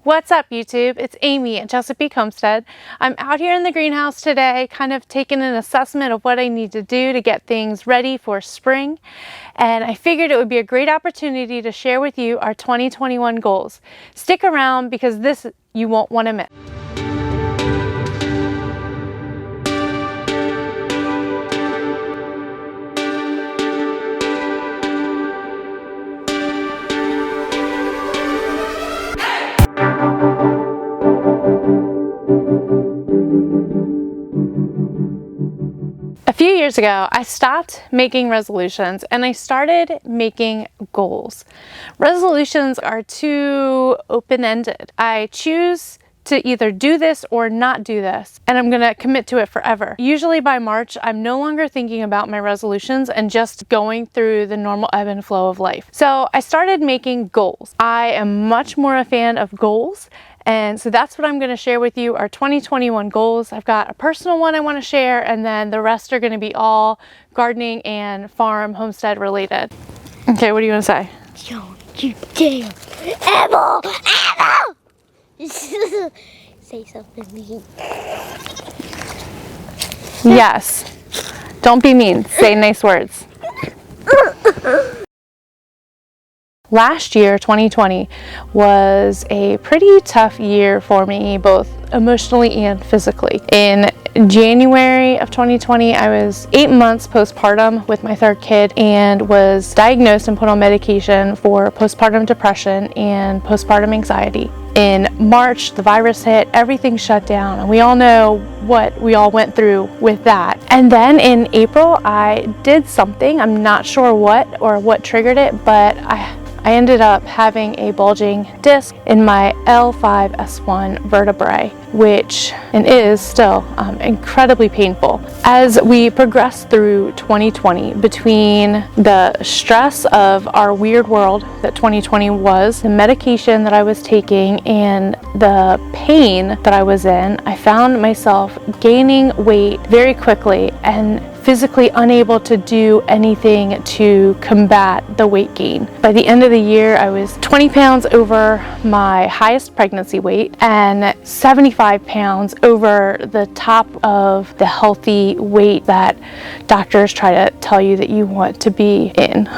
What's up, YouTube? It's Amy at Chesapeake Homestead. I'm out here in the greenhouse today, kind of taking an assessment of what I need to do to get things ready for spring. And I figured it would be a great opportunity to share with you our 2021 goals. Stick around because this you won't want to miss. A few years ago, I stopped making resolutions and I started making goals. Resolutions are too open-ended. I choose to either do this or not do this, and I'm gonna commit to it forever. Usually by March, I'm no longer thinking about my resolutions and just going through the normal ebb and flow of life. So I started making goals. I am much more a fan of goals. And so that's what I'm going to share with you, our 2021 goals. I've got a personal one I want to share, and then the rest are going to be all gardening and farm homestead related. Okay, what do you want to say? Don't you dare ever say something mean. Yes. Don't be mean. Say nice words. Last year, 2020, was a pretty tough year for me, both emotionally and physically. In January of 2020, I was 8 months postpartum with my third kid and was diagnosed and put on medication for postpartum depression and postpartum anxiety. In March, the virus hit, everything shut down, and we all know what we all went through with that. And then in April, I did something, I'm not sure what or what triggered it, but I ended up having a bulging disc in my L5-S1 vertebrae, which is still incredibly painful. As we progressed through 2020, between the stress of our weird world that 2020 was, the medication that I was taking, and the pain that I was in, I found myself gaining weight very quickly and physically unable to do anything to combat the weight gain. By the end of the year, I was 20 pounds over my highest pregnancy weight and 75 pounds over the top of the healthy weight that doctors try to tell you that you want to be in.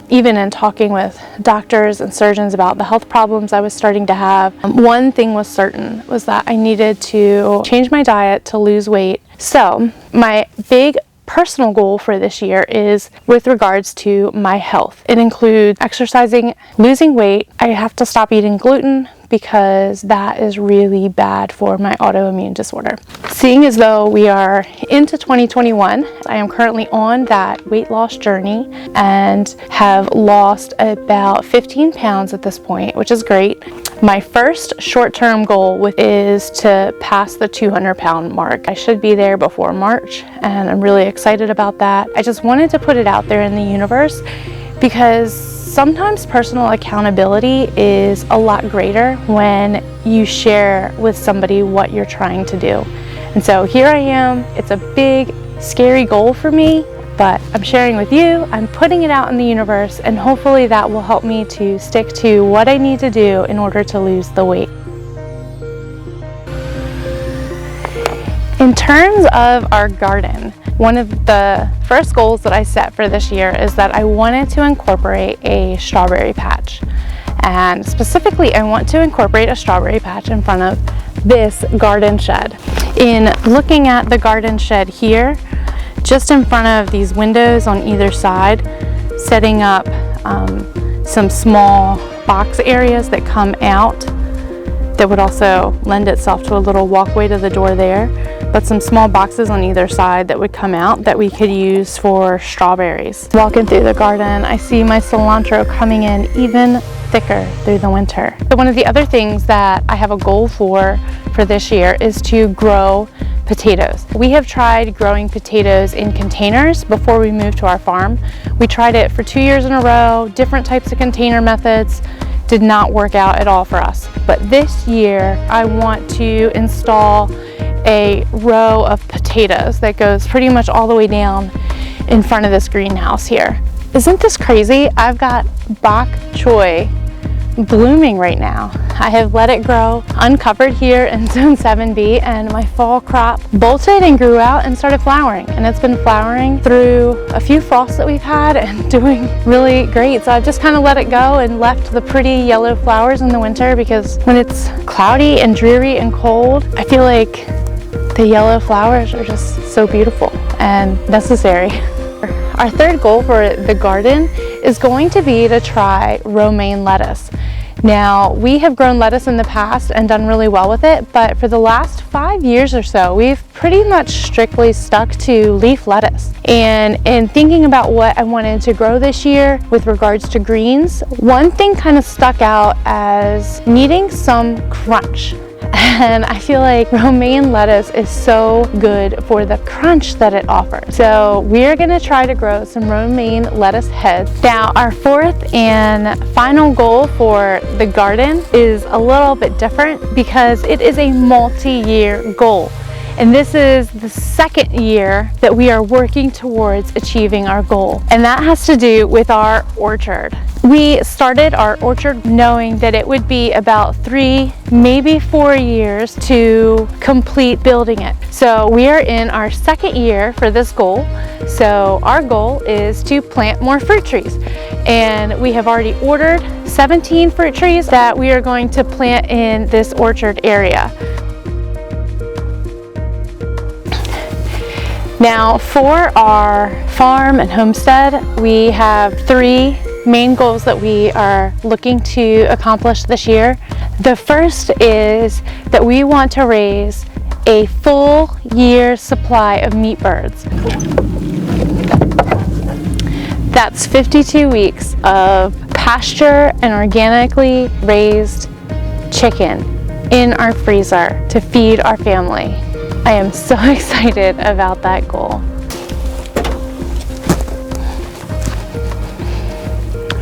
Even in talking with doctors and surgeons about the health problems I was starting to have, one thing was certain, was that I needed to change my diet to lose weight. So my big personal goal for this year is with regards to my health. It includes exercising, losing weight. I have to stop eating gluten because that is really bad for my autoimmune disorder. Seeing as though we are into 2021, I am currently on that weight loss journey and have lost about 15 pounds at this point, which is great. My first short-term goal is to pass the 200-pound mark. I should be there before March, and I'm really excited about that. I just wanted to put it out there in the universe because sometimes personal accountability is a lot greater when you share with somebody what you're trying to do. And so here I am. It's a big, scary goal for me, but I'm sharing with you, I'm putting it out in the universe, and hopefully that will help me to stick to what I need to do in order to lose the weight. In terms of our garden, one of the first goals that I set for this year is that I wanted to incorporate a strawberry patch. And specifically, I want to incorporate a strawberry patch in front of this garden shed. In looking at the garden shed here, just in front of these windows on either side, setting up some small box areas that come out that would also lend itself to a little walkway to the door there, but some small boxes on either side that would come out that we could use for strawberries. Walking through the garden, I see my cilantro coming in even thicker through the winter. So one of the other things that I have a goal for this year is to grow potatoes. We have tried growing potatoes in containers before we moved to our farm. We tried it for 2 years in a row, different types of container methods. Did not work out at all for us. But this year, I want to install a row of potatoes that goes pretty much all the way down in front of this greenhouse here. Isn't this crazy? I've got bok choy blooming right now. I have let it grow uncovered here in Zone 7B, and my fall crop bolted and grew out and started flowering. And it's been flowering through a few frosts that we've had and doing really great. So I've just kind of let it go and left the pretty yellow flowers in the winter, because when it's cloudy and dreary and cold, I feel like the yellow flowers are just so beautiful and necessary. Our third goal for the garden is going to be to try romaine lettuce. Now, we have grown lettuce in the past and done really well with it, but for the last 5 years or so, we've pretty much strictly stuck to leaf lettuce. And in thinking about what I wanted to grow this year with regards to greens, one thing kind of stuck out as needing some crunch. And I feel like romaine lettuce is so good for the crunch that it offers. So we're gonna try to grow some romaine lettuce heads. Now, our fourth and final goal for the garden is a little bit different, because it is a multi-year goal. And this is the second year that we are working towards achieving our goal. And that has to do with our orchard. We started our orchard knowing that it would be about 3, maybe 4 years to complete building it. So we are in our second year for this goal. So our goal is to plant more fruit trees. And we have already ordered 17 fruit trees that we are going to plant in this orchard area. Now, for our farm and homestead, we have 3 main goals that we are looking to accomplish this year. The first is that we want to raise a full year's supply of meat birds. That's 52 weeks of pasture and organically raised chicken in our freezer to feed our family. I am so excited about that goal.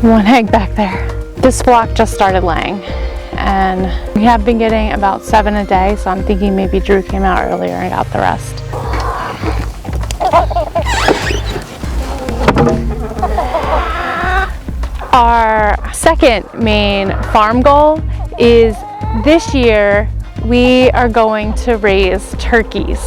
One egg back there. This flock just started laying, and we have been getting about 7 a day, so I'm thinking maybe Drew came out earlier and got the rest. Our second main farm goal is this year we are going to raise turkeys.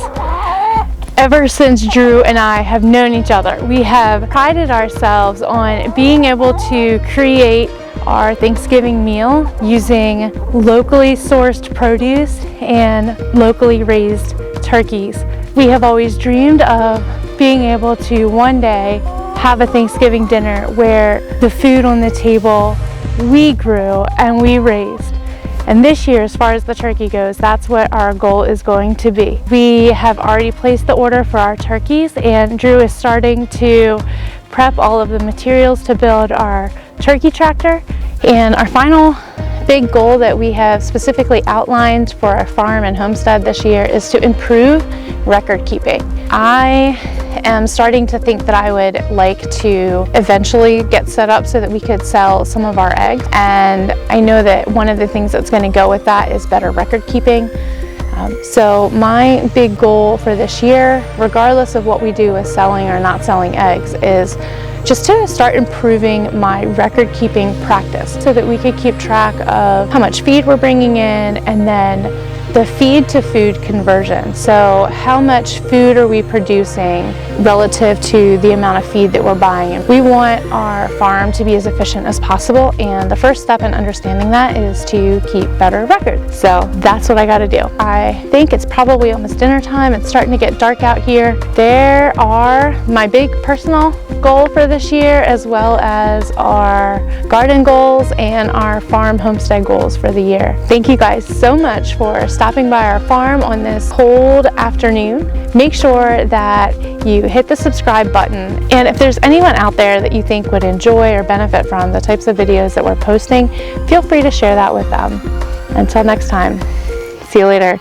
Ever since Drew and I have known each other, we have prided ourselves on being able to create our Thanksgiving meal using locally sourced produce and locally raised turkeys. We have always dreamed of being able to one day have a Thanksgiving dinner where the food on the table we grew and we raised. And this year, as far as the turkey goes, that's what our goal is going to be. We have already placed the order for our turkeys, and Drew is starting to prep all of the materials to build our turkey tractor. And our final big goal that we have specifically outlined for our farm and homestead this year is to improve record keeping. I am starting to think that I would like to eventually get set up so that we could sell some of our eggs, and I know that one of the things that's going to go with that is better record keeping. So my big goal for this year, regardless of what we do with selling or not selling eggs, is just to start improving my record keeping practice so that we could keep track of how much feed we're bringing in, and then the feed to food conversion. So how much food are we producing relative to the amount of feed that we're buying? We want our farm to be as efficient as possible, and the first step in understanding that is to keep better records. So that's what I got to do. I think it's probably almost dinner time. It's starting to get dark out here. There are my big personal goal for this year, as well as our garden goals and our farm homestead goals for the year. Thank you guys so much for stopping by our farm on this cold afternoon. Make sure that you hit the subscribe button, and if there's anyone out there that you think would enjoy or benefit from the types of videos that we're posting, feel free to share that with them. Until next time, see you later.